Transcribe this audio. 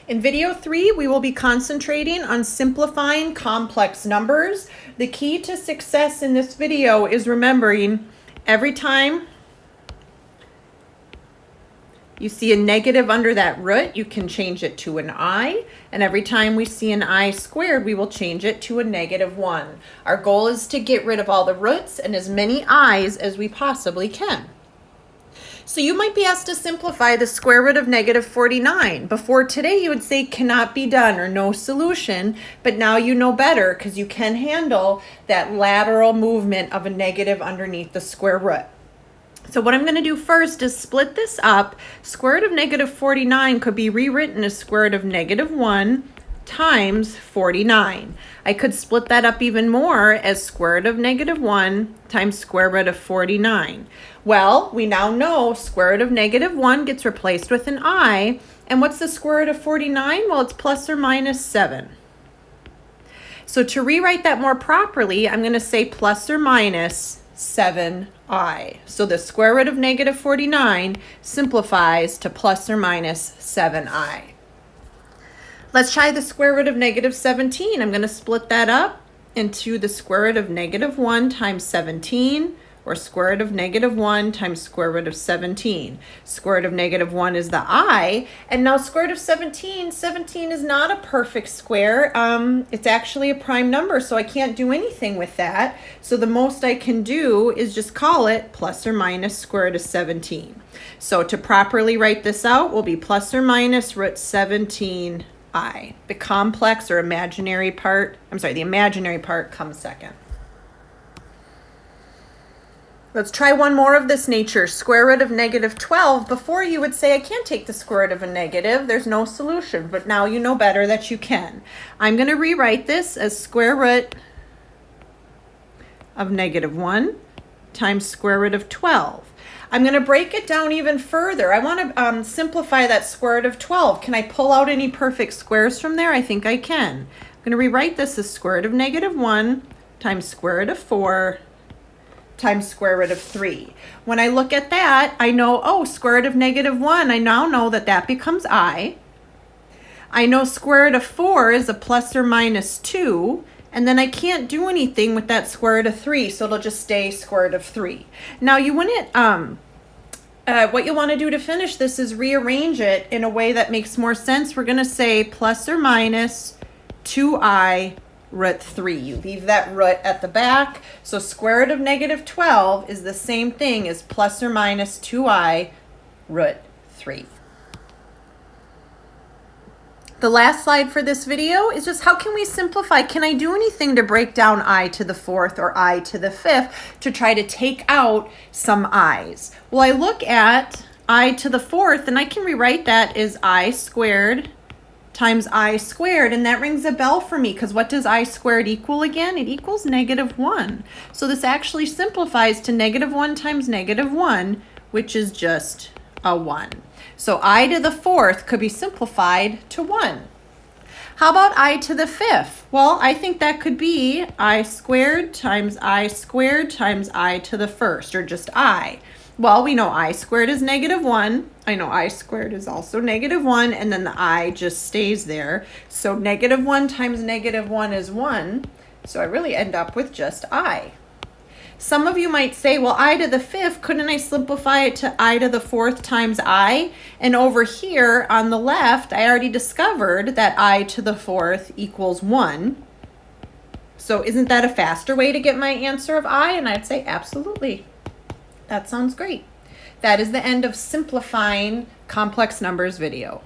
In video 3, we will be concentrating on simplifying complex numbers. The key to success in this video is remembering every time you see a negative under that root, you can change it to an I, and every time we see an I squared, we will change it to a -1. Our goal is to get rid of all the roots and as many I's as we possibly can. So you might be asked to simplify the square root of -49. Before today, you would say cannot be done or no solution, but now you know better because you can handle that lateral movement of a negative underneath the square root. So what I'm going to do first is split this up. Square root of -49 could be rewritten as square root of -1 times 49. I could split that up even more as square root of -1 times square root of 49. Well, we now know square root of -1 gets replaced with an I. And what's the square root of 49? Well, it's plus or minus 7. So to rewrite that more properly, I'm going to say plus or minus 7i. So the square root of -49 simplifies to plus or minus 7i. Let's try the square root of -17. I'm going to split that up into the square root of -1 times 17, or square root of -1 times square root of 17. Square root of -1 is the I, and now square root of 17, 17 is not a perfect square. It's actually a prime number, so I can't do anything with that. So the most I can do is just call it plus or minus square root of 17. So to properly write this out will be plus or minus root 17I. The complex or imaginary part, the imaginary part comes second. Let's try one more of this nature. Square root of -12. Before you would say, I can't take the square root of a negative. There's no solution. But now you know better that you can. I'm going to rewrite this as square root of -1 times square root of 12. I'm going to break it down even further. I want to simplify that square root of 12. Can I pull out any perfect squares from there? I think I can. I'm going to rewrite this as square root of -1 times square root of 4 times square root of 3. When I look at that, I know, oh, square root of -1, I now know that that becomes I. I know square root of 4 is a plus or minus 2, and then I can't do anything with that square root of 3, so it'll just stay square root of 3. Now, you wouldn't, what you want to do to finish this is rearrange it in a way that makes more sense. We're going to say plus or minus 2I root 3. You leave that root at the back. So square root of -12 is the same thing as plus or minus 2I root 3. The last slide for this video is just how can we simplify? Can I do anything to break down I to the 4th or I to the 5th to try to take out some I's? Well, I look at I to the 4th and I can rewrite that as I squared times I squared, and that rings a bell for me because what does I squared equal again? It equals -1. So this actually simplifies to -1 times -1, which is just a 1. So I to the 4th could be simplified to 1. How about I to the 5th? Well, I think that could be I squared times I squared times I to the 1st, or just I. Well, we know I squared is -1. I know I squared is also -1, and then the I just stays there. So -1 times -1 is 1. So I really end up with just I. Some of you might say, well, I to the 5th, couldn't I simplify it to I to the 4th times I? And over here on the left, I already discovered that I to the 4th equals 1. So isn't that a faster way to get my answer of I? And I'd say absolutely. That sounds great. That is the end of simplifying complex numbers video.